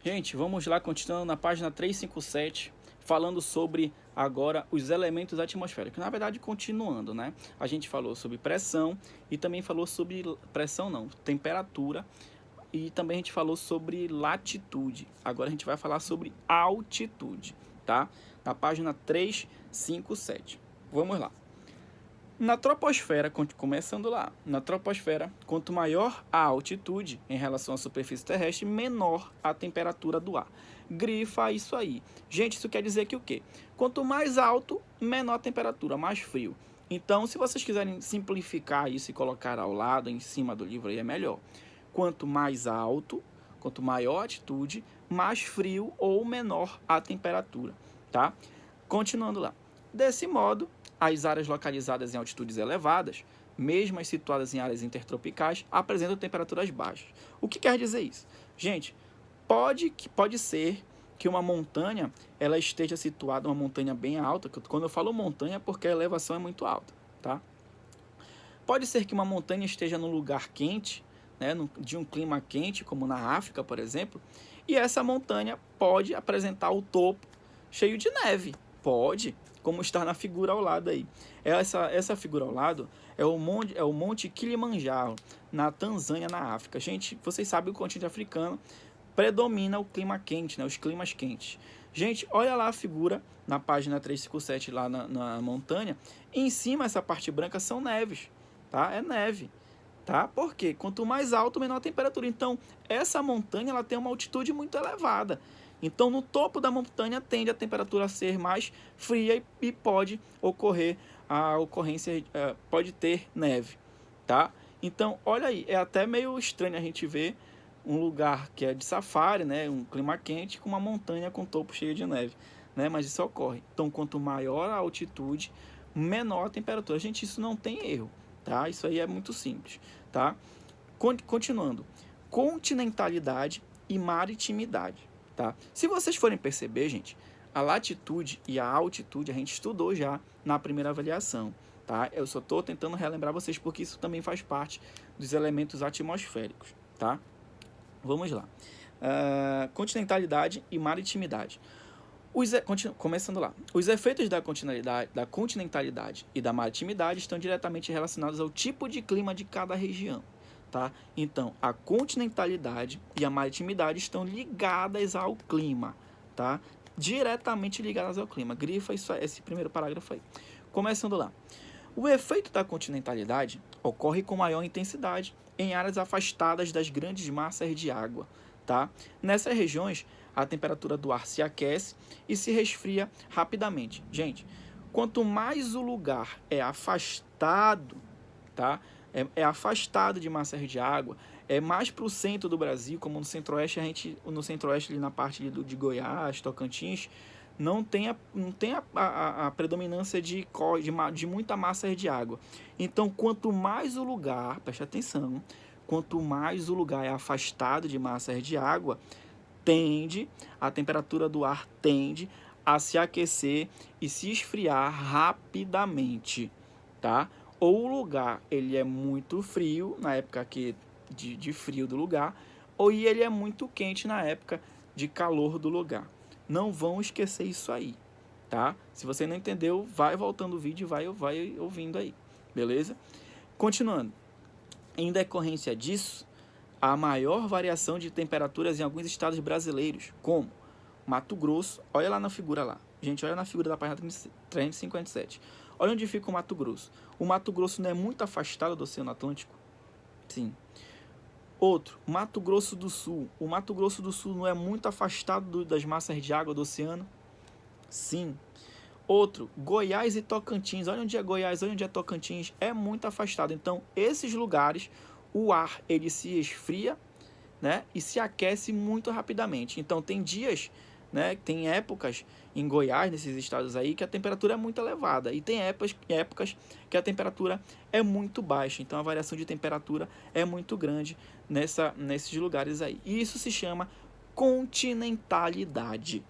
Gente, vamos lá, continuando na página 357, falando sobre agora os elementos atmosféricos. Na verdade, continuando, né? A gente falou sobre pressão e também falou sobre pressão não, temperatura e também a gente falou sobre latitude. Agora a gente vai falar sobre altitude, tá? Na página 357. Vamos lá. Na troposfera, começando lá, na troposfera, quanto maior a altitude em relação à superfície terrestre, menor a temperatura do ar. Grifa isso aí. Gente, isso quer dizer que o quê? Quanto mais alto, menor a temperatura, mais frio. Então, se vocês quiserem simplificar isso e colocar ao lado, em cima do livro, aí é melhor. Quanto mais alto, quanto maior a altitude, mais frio ou menor a temperatura, tá? Continuando lá. Desse modo, as áreas localizadas em altitudes elevadas, mesmo as situadas em áreas intertropicais, apresentam temperaturas baixas. O que quer dizer isso? Gente, pode ser que uma montanha ela esteja situada, uma montanha bem alta, quando eu falo montanha é porque a elevação é muito alta, tá? Pode ser que uma montanha esteja num lugar quente, né, de um clima quente, como na África, por exemplo, e essa montanha pode apresentar o topo cheio de neve. Pode, como está na figura ao lado aí. Essa figura ao lado é o Monte Kilimanjaro, na Tanzânia, na África. Gente, vocês sabem que o continente africano predomina o clima quente, né, os climas quentes. Gente, olha lá a figura na página 357 lá na montanha. Em cima, essa parte branca são neves, tá? É neve, tá? Por quê? Quanto mais alto, menor a temperatura. Então, essa montanha ela tem uma altitude muito elevada. Então, no topo da montanha tende a temperatura a ser mais fria e pode ocorrer a ocorrência, pode ter neve, tá? Então, olha aí, é até meio estranho a gente ver um lugar que é de safari, né, um clima quente, com uma montanha com topo cheio de neve, né? Mas isso ocorre. Então, quanto maior a altitude, menor a temperatura. Gente, isso não tem erro, tá? Isso aí é muito simples, tá? Continuando. Continentalidade e maritimidade. Tá? Se vocês forem perceber, gente, a latitude e a altitude a gente estudou já na primeira avaliação. Tá? Eu só estou tentando relembrar vocês porque isso também faz parte dos elementos atmosféricos. Tá? Vamos lá. Continentalidade e maritimidade. Começando lá. Os efeitos da continentalidade e da maritimidade estão diretamente relacionados ao tipo de clima de cada região. Tá? Então, a continentalidade e a maritimidade estão ligadas ao clima, tá? Diretamente ligadas ao clima. Grifa esse primeiro parágrafo aí. Começando lá. O efeito da continentalidade ocorre com maior intensidade em áreas afastadas das grandes massas de água, tá? Nessas regiões, a temperatura do ar se aquece e se resfria rapidamente. Gente, quanto mais o lugar é afastado, tá? É afastado de massas de água, é mais para o centro do Brasil, como no centro-oeste, no centro-oeste ali na parte de Goiás, Tocantins, não tem a predominância de muita massa de água. Então, quanto mais o lugar, preste atenção, quanto mais o lugar é afastado de massas de água, a temperatura do ar tende a se aquecer e se esfriar rapidamente, tá? Ou o lugar ele é muito frio, na época de frio do lugar, ou ele é muito quente na época de calor do lugar. Não vão esquecer isso aí, tá? Se você não entendeu, vai voltando o vídeo e vai ouvindo aí, beleza? Continuando. Em decorrência disso, há maior variação de temperaturas em alguns estados brasileiros, como Mato Grosso. Olha lá na figura lá. Gente, olha na figura da página 357. Olha onde fica o Mato Grosso. O Mato Grosso não é muito afastado do Oceano Atlântico? Sim. Outro, Mato Grosso do Sul. O Mato Grosso do Sul não é muito afastado das massas de água do oceano? Sim. Outro, Goiás e Tocantins. Olha onde é Goiás, olha onde é Tocantins. É muito afastado. Então, esses lugares, o ar ele se esfria, né, e se aquece muito rapidamente. Então, tem dias, né, tem épocas em Goiás, nesses estados aí, que a temperatura é muito elevada. E tem épocas que a temperatura é muito baixa. Então, a variação de temperatura é muito grande nesses lugares aí. E isso se chama continentalidade.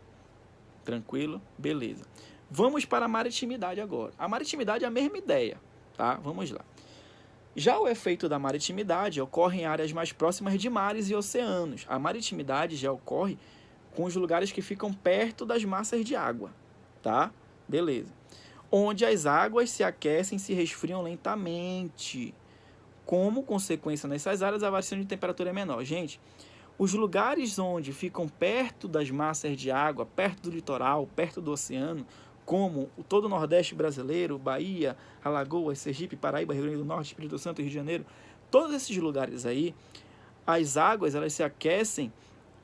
Tranquilo? Beleza. Vamos para a maritimidade agora. A maritimidade é a mesma ideia, tá? Vamos lá. Já o efeito da maritimidade ocorre em áreas mais próximas de mares e oceanos. A maritimidade já ocorre com os lugares que ficam perto das massas de água, tá? Beleza. Onde as águas se aquecem e se resfriam lentamente. Como consequência nessas áreas, a variação de temperatura é menor. Gente, os lugares onde ficam perto das massas de água, perto do litoral, perto do oceano, como todo o Nordeste brasileiro, Bahia, Alagoas, Sergipe, Paraíba, Rio Grande do Norte, Espírito Santo e Rio de Janeiro, todos esses lugares aí, as águas elas se aquecem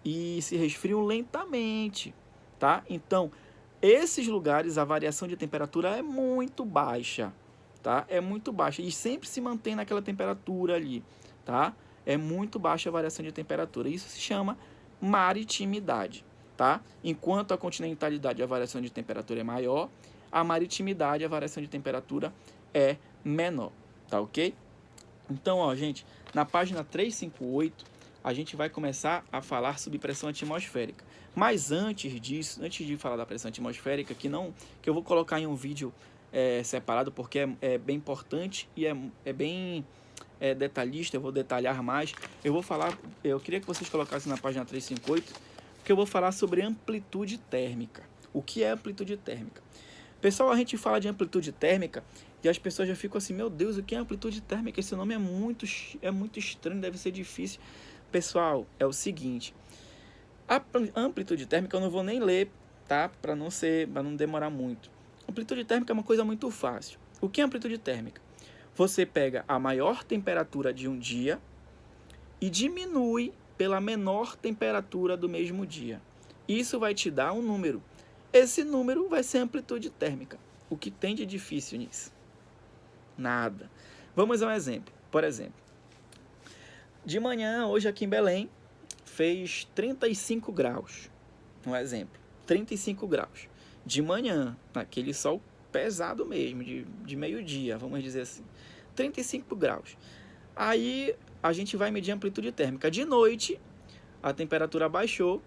e se resfriam lentamente, tá? Então, esses lugares a variação de temperatura é muito baixa, tá? É muito baixa e sempre se mantém naquela temperatura ali, tá? É muito baixa a variação de temperatura. Isso se chama maritimidade, tá? Enquanto a continentalidade a variação de temperatura é maior, a maritimidade a variação de temperatura é menor, tá ok? Então, ó, gente, na página 358, a gente vai começar a falar sobre pressão atmosférica. Mas antes disso, antes de falar da pressão atmosférica, que eu vou colocar em um vídeo separado, porque é bem importante e é bem detalhista, eu vou detalhar mais. Eu queria que vocês colocassem na página 358, porque eu vou falar sobre amplitude térmica. O que é amplitude térmica? Pessoal, a gente fala de amplitude térmica e as pessoas já ficam assim, meu Deus, o que é amplitude térmica? Esse nome é muito estranho, deve ser difícil. Pessoal, é o seguinte, a amplitude térmica eu não vou nem ler, tá? Para não demorar muito. Amplitude térmica é uma coisa muito fácil. O que é amplitude térmica? Você pega a maior temperatura de um dia e diminui pela menor temperatura do mesmo dia. Isso vai te dar um número. Esse número vai ser amplitude térmica. O que tem de difícil nisso? Nada. Vamos a um exemplo. Por exemplo, de manhã, hoje aqui em Belém, fez 35 graus. Um exemplo, 35 graus. De manhã, naquele sol pesado mesmo, de meio-dia, vamos dizer assim. 35 graus. Aí a gente vai medir a amplitude térmica. De noite, a temperatura baixou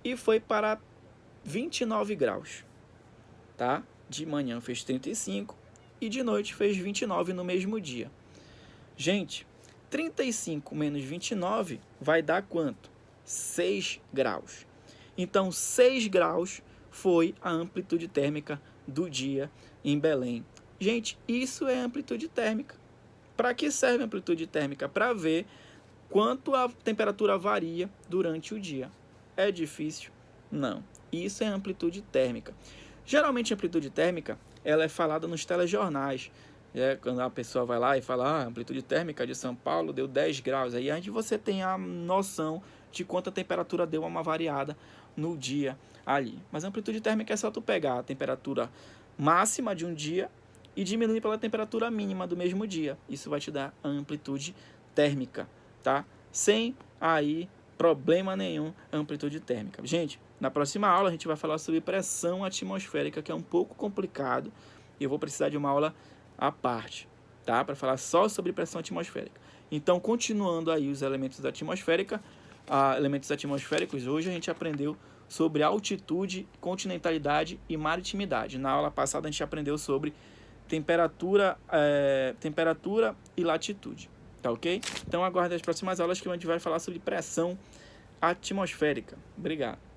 e foi para 29 graus. Tá? De manhã fez 35 e de noite fez 29 no mesmo dia. Gente, 35 menos 29 vai dar quanto? 6 graus. Então, 6 graus foi a amplitude térmica do dia em Belém. Gente, isso é amplitude térmica. Para que serve a amplitude térmica? Para ver quanto a temperatura varia durante o dia. É difícil? Não. Isso é amplitude térmica. Geralmente, a amplitude térmica ela é falada nos telejornais. Quando a pessoa vai lá e fala, a amplitude térmica de São Paulo deu 10 graus. Aí antes você tem a noção de quanta temperatura deu uma variada no dia ali. Mas a amplitude térmica é só tu pegar a temperatura máxima de um dia e diminuir pela temperatura mínima do mesmo dia. Isso vai te dar a amplitude térmica, tá? Sem aí problema nenhum a amplitude térmica. Gente, na próxima aula a gente vai falar sobre pressão atmosférica, que é um pouco complicado e eu vou precisar de uma aula à parte, tá? Para falar só sobre pressão atmosférica. Então, continuando aí os elementos da atmosférica, elementos atmosféricos, hoje a gente aprendeu sobre altitude, continentalidade e maritimidade. Na aula passada a gente aprendeu sobre temperatura e latitude, tá ok? Então aguarde as próximas aulas que a gente vai falar sobre pressão atmosférica. Obrigado.